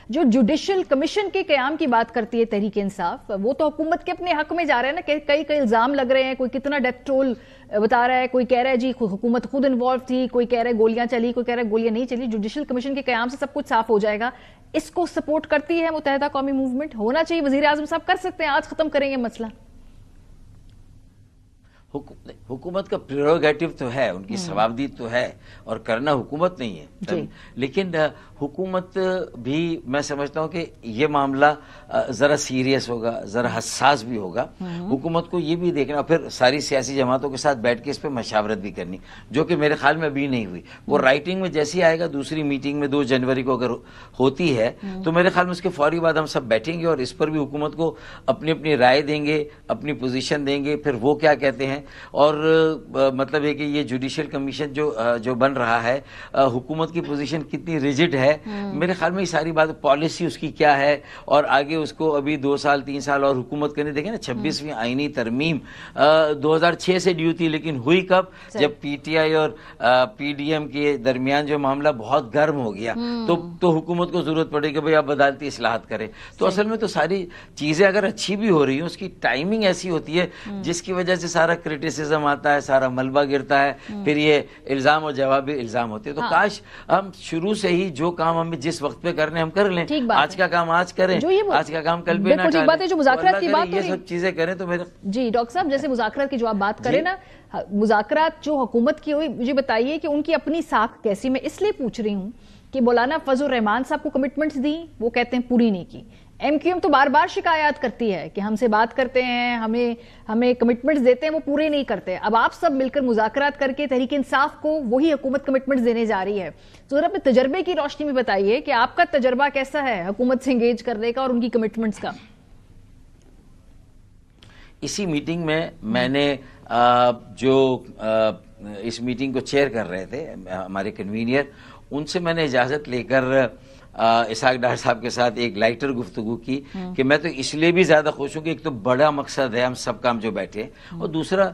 جو judicial commission کے قیام کی بات کرتی ہے تحریک انصاف، وہ تو حکومت کے اپنے حق میں جا رہا ہے نا، کہ کئی الزام لگ رہے ہیں، کوئی کتنا ڈیتھ ٹول بتا رہا ہے، کوئی کہہ رہا ہے جی حکومت خود انوالو تھی، کوئی کہہ رہا ہے گولیاں چلی، کوئی کہہ رہا ہے گولیاں نہیں چلی. جوڈیشل کمیشن کے قیام سے سب کچھ صاف ہو جائے گا. اس کو سپورٹ کرتی ہے متحدہ قومی موومنٹ؟ ہونا چاہیے، وزیر اعظم صاحب کر سکتے ہیں، آج ختم کریں گے مسئلہ. حکومت کا پریروگیٹو تو ہے، ان کی ثوابدید تو ہے، اور کرنا حکومت نہیں ہے. لیکن حکومت بھی میں سمجھتا ہوں کہ یہ معاملہ ذرا سیریس ہوگا، ذرا حساس بھی ہوگا. حکومت کو یہ بھی دیکھنا، پھر ساری سیاسی جماعتوں کے ساتھ بیٹھ کے اس پہ مشاورت بھی کرنی، جو کہ میرے خیال میں ابھی نہیں ہوئی. وہ رائٹنگ میں جیسے آئے گا، دوسری میٹنگ میں 2 جنوری کو اگر ہوتی ہے تو میرے خیال میں اس کے فوری بعد ہم سب بیٹھیں گے اور اس پر بھی حکومت کو اپنی اپنی رائے دیں گے، اپنی پوزیشن دیں گے، پھر وہ کیا کہتے ہیں. اور مطلب ہے کہ یہ جوڈیشل کمیشن جو بن رہا ہے، حکومت کی پوزیشن کتنی ریجڈ ہے، میرے خیال میں یہ ساری بات، پالیسی اس کی کیا ہے، اور آگے اس کو ابھی 2 سال 3 سال اور حکومت کرنے. دیکھیں نا 26ویں آئینی ترمیم 2006 سے ڈیو تھی، لیکن ہوئی کب؟ جب پی ٹی آئی اور پی ڈی ایم کے درمیان جو معاملہ بہت گرم ہو گیا تو حکومت کو ضرورت پڑی کہ بھئی آپ عدالتی اصلاحات کریں. تو اصل میں تو ساری چیزیں اگر اچھی بھی ہو رہی ہیں، اس کی ٹائمنگ ایسی ہوتی ہے جس کی وجہ سے سارا کرٹیسزم آتا ہے، سارا ملبہ گرتا ہے، پھر یہ الزام اور جواب الزام ہوتے ہیں. تو کاش ہم شروع سے ہی جو کام ہمیں جس وقت پہ کرنے ہم کر لیں. آج کا کام آج کریں، آج کا کام کل پہ نہ ٹالیں. جو مذاکرات کی بات یہ سب چیزیں کریں تو میرے جی ڈاکٹر صاحب، جیسے مذاکرات کی جو آپ بات کریں نا، مذاکرات جو حکومت کی ہوئی، مجھے بتائیے کہ ان کی اپنی ساکھ کیسی؟ میں اس لیے پوچھ رہی ہوں کہ مولانا فضل الرحمان صاحب کو کمٹمنٹس دی، وہ کہتے ہیں پوری نہیں کی. ایم کیو ایم تو بار بار شکایات کرتی ہے کہ ہم سے بات کرتے ہیں، ہمیں کمٹمنٹس دیتے ہیں، وہ پورے نہیں کرتے. اب آپ سب مل کر مذاکرات کر کے تحریک انصاف کو وہی حکومت کمٹمنٹس دینے جا رہی ہے. تو ذرا اپنے تجربے کی روشنی میں بتائیے کہ آپ کا تجربہ کیسا ہے حکومت سے انگیج کرنے کا اور ان کی کمٹمنٹس کا. اسی میٹنگ میں نے جو اس میٹنگ کو چیئر کر رہے تھے ہمارے کنوینئر، ان سے میں نے اجازت لے کر اسحاق ڈار صاحب کے ساتھ ایک لائٹر گفتگو کی کہ میں تو اس لیے بھی زیادہ خوش ہوں کہ ایک تو بڑا مقصد ہے ہم سب کام جو بیٹھے، اور دوسرا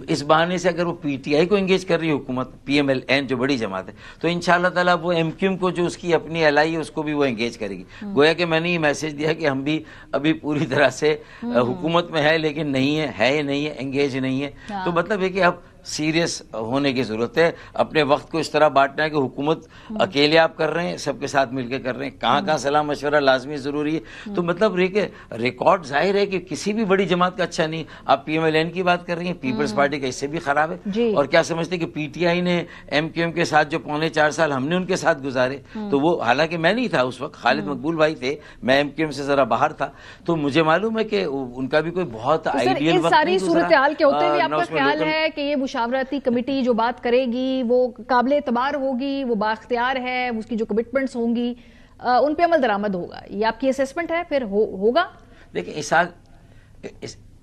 اس بہانے سے اگر وہ پی ٹی آئی کو انگیج کر رہی ہے حکومت، پی ایم ایل این جو بڑی جماعت ہے، تو انشاءاللہ تعالیٰ وہ ایم کیو ایم کو جو اس کی اپنی الائی ہے اس کو بھی وہ انگیج کرے گی. گویا کہ میں نے یہ میسج دیا کہ ہم بھی ابھی پوری طرح سے حکومت میں ہے لیکن نہیں ہے نہیں ہے، انگیج نہیں ہے. تو مطلب ہے کہ اب سیریس ہونے کی ضرورت ہے. اپنے وقت کو اس طرح بانٹنا ہے کہ حکومت اکیلے آپ کر رہے ہیں، سب کے ساتھ مل کے کر رہے ہیں، کہاں سلاح مشورہ لازمی ضروری ہے. تو مطلب ریکارڈ ظاہر ہے کہ کسی بھی بڑی جماعت کا اچھا نہیں. آپ پی ایم ایل این کی بات کر رہی ہیں، پیپلز پارٹی کا اس سے بھی خراب ہے. اور کیا سمجھتے کہ پی ٹی آئی نے ایم کیو ایم کے ساتھ جو 4.25 سال ہم نے ان کے ساتھ گزارے، تو وہ حالانکہ میں نہیں تھا اس وقت، خالد مقبول بھائی تھے، میں ایم کیو ایم سے ذرا باہر تھا، تو مجھے معلوم ہے کہ ان کا بھی کوئی بہت آئیڈیل وقت نہیں گزرا. صورتحال کے ہوتے ہوئے آپ کا خیال ہے کہ یہ مشاورتی کمیٹی جو بات کرے گی وہ قابل اعتبار ہوگی، وہ بااختیار ہے، اس کی جو کمٹمنٹس ہوں گی ان پہ عمل درآمد ہوگا، یہ آپ کی اسیسمنٹ ہے؟ پھر ہوگا؟ دیکھیں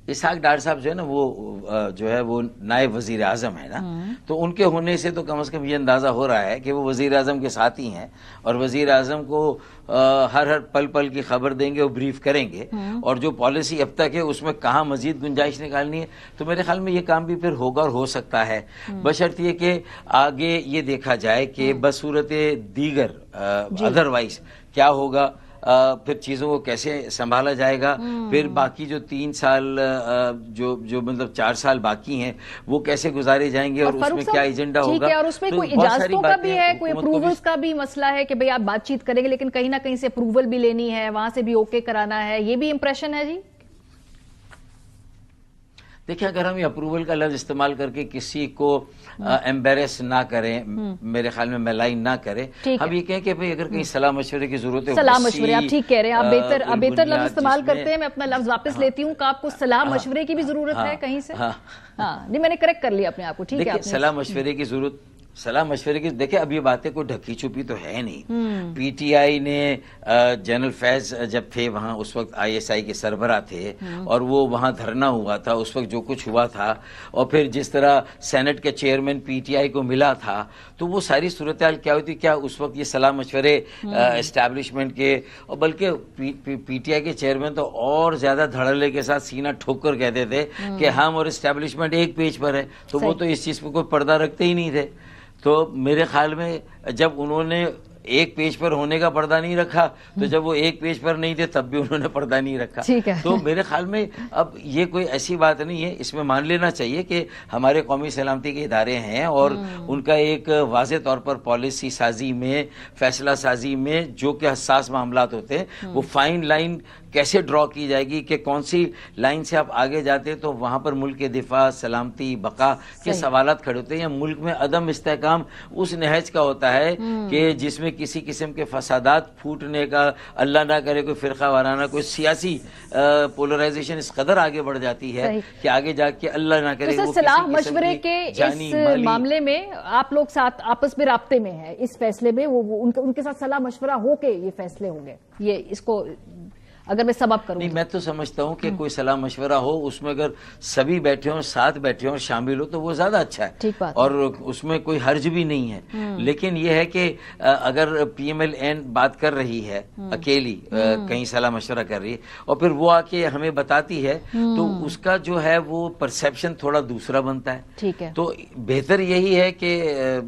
اسحاق ڈار صاحب جو ہے نا، وہ جو ہے وہ نائب وزیر اعظم ہے نا، تو ان کے ہونے سے تو کم از کم یہ اندازہ ہو رہا ہے کہ وہ وزیر اعظم کے ساتھ ہی ہیں، اور وزیر اعظم کو ہر پل کی خبر دیں گے، وہ بریف کریں گے، اور جو پالیسی اب تک ہے اس میں کہاں مزید گنجائش نکالنی ہے. تو میرے خیال میں یہ کام بھی پھر ہوگا اور ہو سکتا ہے، بشرط یہ کہ آگے یہ دیکھا جائے کہ بصورت دیگر ادروائز کیا ہوگا، پھر چیزوں کو کیسے سنبھالا جائے گا، پھر باقی جو 3 سال جو مطلب 4 سال باقی ہیں وہ کیسے گزارے جائیں گے، اور اس میں کیا ایجنڈا ہوگا. اور اس میں کوئی اجازتوں کا بھی ہے، کوئی اپروولز کا بھی مسئلہ ہے کہ بھئی آپ بات چیت کریں گے لیکن کہیں نہ کہیں سے اپروول بھی لینی ہے، وہاں سے بھی اوکے کرانا ہے، یہ بھی امپریشن ہے. جی دیکھیں، اگر ہم یہ اپروول کا لفظ استعمال کر کے کسی کو ایمبیرس نہ کریں، میرے خیال میں ملائن نہ کریں، ہم یہ کہیں کہ بھئی اگر کہیں صلاح مشورے کی ضرورت ہے، صلاح مشورے، آپ ٹھیک کہہ رہے ہیں، آپ بہتر لفظ استعمال کرتے ہیں. میں اپنا لفظ واپس لیتی ہوں کہ آپ کو صلاح مشورے کی بھی ضرورت ہے کہیں سے. نہیں، میں نے کریکٹ کر لیا اپنے آپ کو. ٹھیک ہے، صلاح مشورے کی ضرورت، صلاح مشورے کی. دیکھیں اب یہ باتیں کوئی ڈھکی چھپی تو ہے نہیں. پی ٹی آئی نے جنرل فیض جب تھے وہاں، اس وقت آئی ایس آئی کے سربراہ تھے، اور وہ وہاں دھرنا ہوا تھا، اس وقت جو کچھ ہوا تھا، اور پھر جس طرح سینٹ کے چیئرمین پی ٹی آئی کو ملا تھا، تو وہ ساری صورتحال کیا ہوئی تھی. کیا اس وقت یہ صلاح مشورے اسٹیبلشمنٹ کے، اور بلکہ پی ٹی آئی کے چیئرمین تو اور زیادہ دھڑلے کے ساتھ سینہ ٹھوک کر کہتے تھے کہ ہم اور اسٹیبلشمنٹ ایک پیج پر ہے، تو وہ تو اس چیز پہ کوئی پردہ رکھتے ہی نہیں تھے. تو میرے خیال میں جب انہوں نے ایک پیج پر ہونے کا پردہ نہیں رکھا تو جب وہ ایک پیج پر نہیں تھے تب بھی انہوں نے پردہ نہیں رکھا. تو میرے خیال میں اب یہ کوئی ایسی بات نہیں ہے, اس میں مان لینا چاہیے کہ ہمارے قومی سلامتی کے ادارے ہیں اور ان کا ایک واضح طور پر پالیسی سازی میں, فیصلہ سازی میں جو کہ حساس معاملات ہوتے ہیں وہ فائن لائن کیسے ڈرا کی جائے گی کہ کون سی لائن سے آپ آگے جاتے تو وہاں پر ملک کے دفاع, سلامتی, بقا کے سوالات کھڑے ہوتے ہیں. یا ملک میں عدم استحکام اس نہج کا ہوتا ہے کہ جس میں کسی قسم کے فسادات پھوٹنے کا, اللہ نہ کرے کوئی فرقہ وارانہ, کوئی سیاسی پولرائزیشن اس قدر آگے بڑھ جاتی ہے کہ آگے جا کے اللہ نہ کرے وہ صلاح مشورے کے اس معاملے میں آپ لوگ ساتھ آپس میں رابطے میں ہیں اس فیصلے میں, ان کے ساتھ صلاح مشورہ ہو کے یہ فیصلے ہوں گے, یہ اس کو اگر میں سبب کروں. نہیں, میں تو سمجھتا ہوں کہ کوئی صلاح مشورہ ہو اس میں اگر سبھی بیٹھے ہوں, ساتھ بیٹھے ہوں, شامل ہو تو وہ زیادہ اچھا ہے اور اس میں کوئی حرج بھی نہیں ہے. لیکن یہ ہے کہ اگر پی ایم ایل این بات کر رہی ہے اکیلی, کہیں صلاح مشورہ کر رہی ہے اور پھر وہ آ کے ہمیں بتاتی ہے تو اس کا جو ہے وہ پرسیپشن تھوڑا دوسرا بنتا ہے. تو بہتر یہی ہے کہ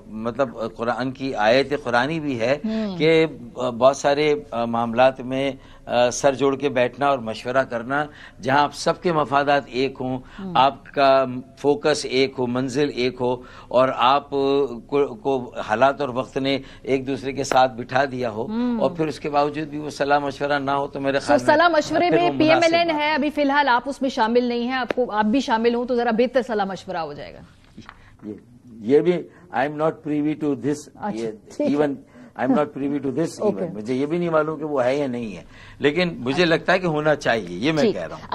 مطلب قرآن کی آیت قرآنی بھی ہے کہ بہت سارے معاملات میں سر جوڑ کے بیٹھنا اور مشورہ کرنا جہاں آپ سب کے مفادات ایک ہوں, آپ کا فوکس ایک ہو, منزل ایک ہو اور آپ کو حالات اور وقت نے ایک دوسرے کے ساتھ بٹھا دیا ہو اور پھر اس کے باوجود بھی وہ صلاح مشورہ نہ ہو تو میرے خیال میں صلاح مشورے میں پی ایم ایل این ہے ابھی فی الحال, آپ اس میں شامل نہیں ہیں, آپ بھی شامل ہوں تو ذرا بہتر صلاح مشورہ ہو جائے گا. یہ بھی I am not privy to this, even I am not privy to this, مجھے یہ بھی نہیں معلوم کہ وہ ہے یا نہیں ہے, لیکن مجھے لگتا ہے کہ ہونا چاہیے, یہ میں کہہ رہا ہوں.